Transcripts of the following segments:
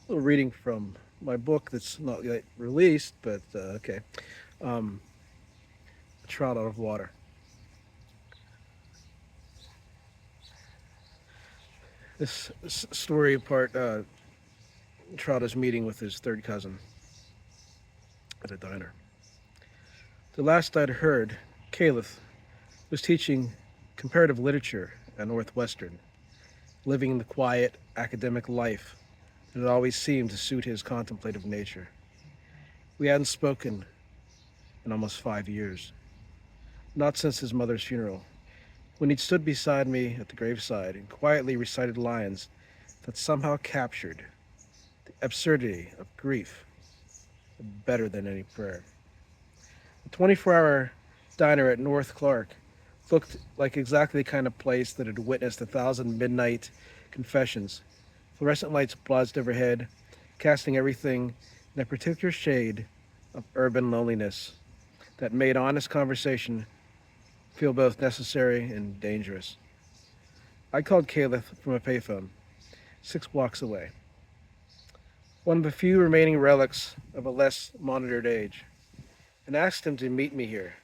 A little reading from my book that's not yet released, but okay. Um, Trout out of water. This story part, Trout is meeting with his third cousin at a diner. The last I'd heard, Karlith was teaching comparative literature at Northwestern, living the quiet academic life that had always seemed to suit his contemplative nature. We hadn't spoken in almost 5 years, not since his mother's funeral, when he'd stood beside me at the graveside and quietly recited lines that somehow captured the absurdity of grief better than any prayer. The 24-hour diner at North Clark looked like exactly the kind of place that had witnessed 1,000 midnight confessions. Fluorescent lights buzzed overhead, casting everything in a particular shade of urban loneliness that made honest conversation feel both necessary and dangerous. I called Karlith from a payphone, 6 blocks away, one of the few remaining relics of a less monitored age, and asked him to meet me here.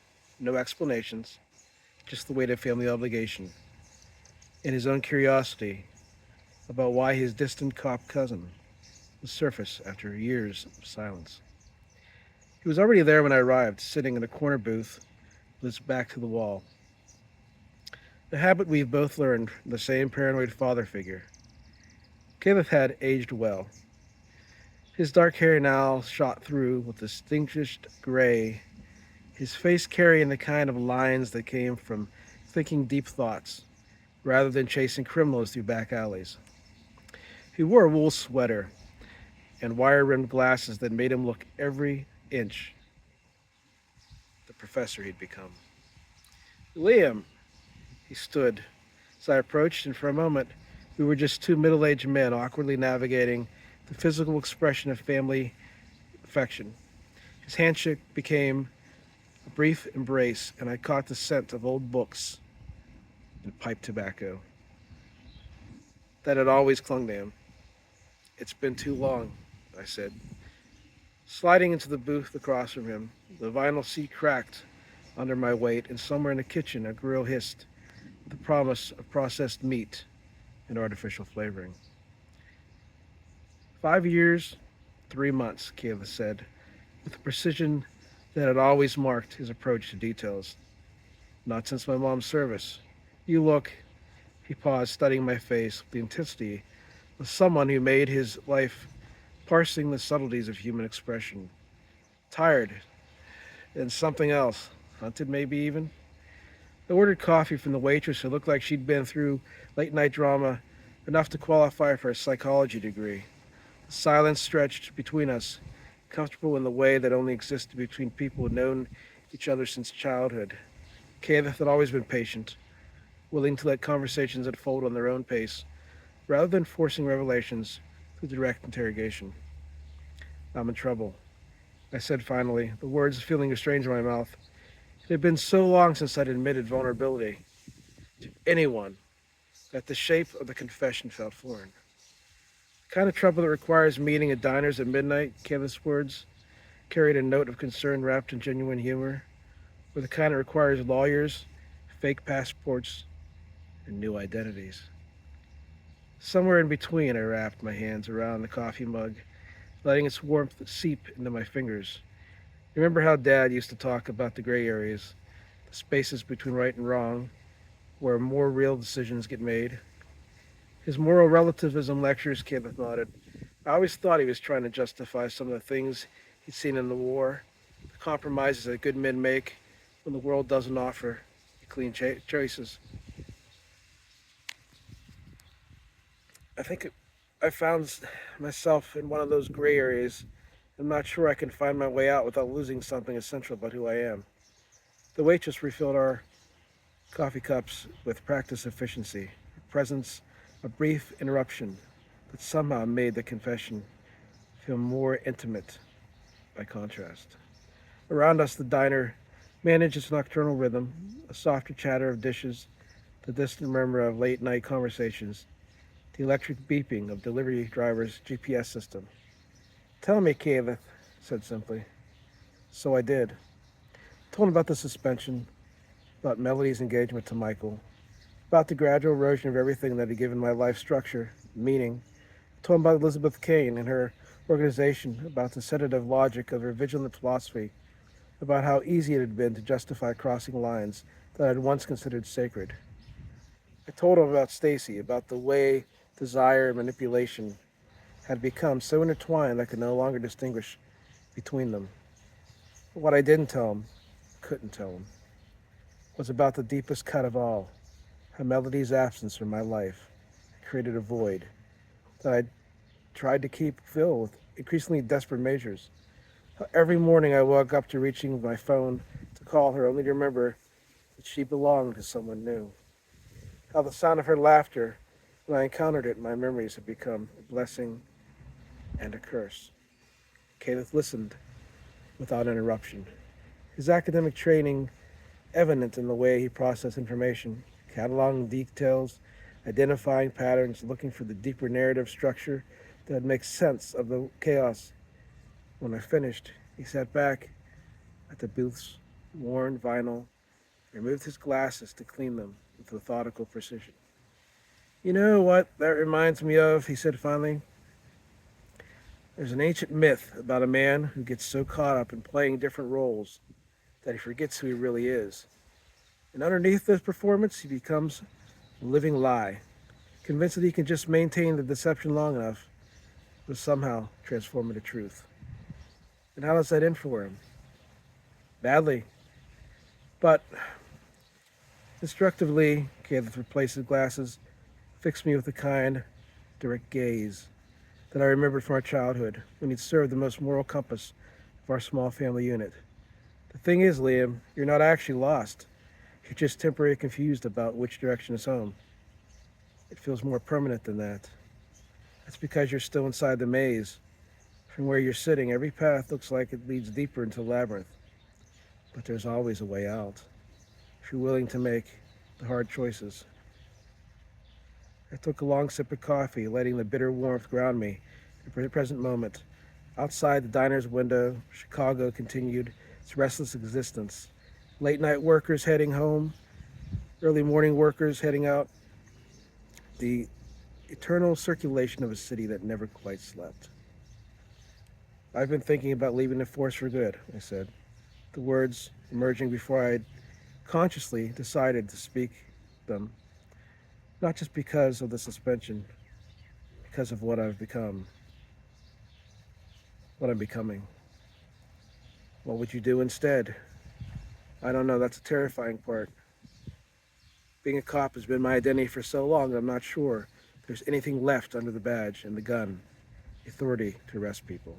No explanations, just the weight of family obligation, and his own curiosity about why his distant cop cousin would surface after years of silence. He was already there when I arrived, sitting in a corner booth with his back to the wall. The habit we've both learned from the same paranoid father figure. Karlith had aged well. His dark hair now shot through with distinguished gray, his face carrying the kind of lines that came from thinking deep thoughts rather than chasing criminals through back alleys. He wore a wool sweater and wire-rimmed glasses that made him look every inch the professor he'd become. Liam, he stood as I approached, and for a moment we were just two middle-aged men awkwardly navigating the physical expression of family affection. His handshake became a brief embrace, and I caught the scent of old books and pipe tobacco that had always clung to him. It's been too long, I said. Sliding into the booth across from him, the vinyl seat cracked under my weight, and somewhere in the kitchen a grill hissed the promise of processed meat and artificial flavoring. 5 years, 3 months, Kayla said, with the precision that had always marked his approach to details. Not since my mom's service. You look, he paused, studying my face with the intensity of someone who made his life parsing the subtleties of human expression. Tired, and something else, hunted maybe even. I ordered coffee from the waitress who looked like she'd been through late night drama enough to qualify for a psychology degree. The silence stretched between us, comfortable in the way that only existed between people who'd known each other since childhood. Karlith had always been patient, willing to let conversations unfold on their own pace, rather than forcing revelations through direct interrogation. I'm in trouble, I said finally, the words feeling strange in my mouth. It had been so long since I'd admitted vulnerability to anyone that the shape of the confession felt foreign. The kind of trouble that requires meeting at diners at midnight, Karlith's words carried a note of concern wrapped in genuine humor, or the kind that requires lawyers, fake passports, and new identities. Somewhere in between, I wrapped my hands around the coffee mug, letting its warmth seep into my fingers. Remember how Dad used to talk about the gray areas, the spaces between right and wrong, where more real decisions get made? His moral relativism lectures, Kenneth nodded. I always thought he was trying to justify some of the things he'd seen in the war, the compromises that good men make when the world doesn't offer clean choices. I think I found myself in one of those gray areas. I'm not sure I can find my way out without losing something essential about who I am. The waitress refilled our coffee cups with practiced efficiency, her presence a brief interruption that somehow made the confession feel more intimate by contrast. Around us, the diner managed its nocturnal rhythm, a softer chatter of dishes, the distant murmur of late night conversations, the electric beeping of delivery driver's GPS system. Tell me, Karlith, said simply. So I did. Told him about the suspension, about Melody's engagement to Michael, about the gradual erosion of everything that had given my life structure, meaning. Told him about Elizabeth Kane and her organization, about the sedative logic of her vigilant philosophy, about how easy it had been to justify crossing lines that I had once considered sacred. I told him about Stacy, about the way desire and manipulation had become so intertwined I could no longer distinguish between them. But what I didn't tell him, couldn't tell him, was about the deepest cut of all, how Melody's absence from my life had created a void that I tried to keep filled with increasingly desperate measures. How every morning I woke up to reaching my phone to call her, only to remember that she belonged to someone new. How the sound of her laughter, when I encountered it in my memories, had become a blessing and a curse. Karlith listened without interruption, his academic training evident in the way he processed information, cataloging details, identifying patterns, looking for the deeper narrative structure that makes sense of the chaos. When I finished, he sat back at the booth's worn vinyl, removed his glasses to clean them with methodical precision. You know what that reminds me of, he said finally. There's an ancient myth about a man who gets so caught up in playing different roles that he forgets who he really is. And underneath this performance, he becomes a living lie, convinced that he can just maintain the deception long enough to somehow transform into truth. And how does that end for him? Badly. But instructively, Karlith replaced his glasses, fixed me with a kind, direct gaze that I remembered from our childhood when he'd served the most moral compass of our small family unit. The thing is, Liam, you're not actually lost. You're just temporarily confused about which direction is home. It feels more permanent than that. That's because you're still inside the maze. From where you're sitting, every path looks like it leads deeper into the labyrinth. But there's always a way out, if you're willing to make the hard choices. I took a long sip of coffee, letting the bitter warmth ground me in the present moment. Outside the diner's window, Chicago continued its restless existence. Late-night workers heading home, early morning workers heading out. The eternal circulation of a city that never quite slept. I've been thinking about leaving the force for good, I said, the words emerging before I'd consciously decided to speak them. Not just because of the suspension, because of what I've become, what I'm becoming. What would you do instead? I don't know, that's a terrifying part. Being a cop has been my identity for so long, I'm not sure there's anything left under the badge and the gun, authority to arrest people.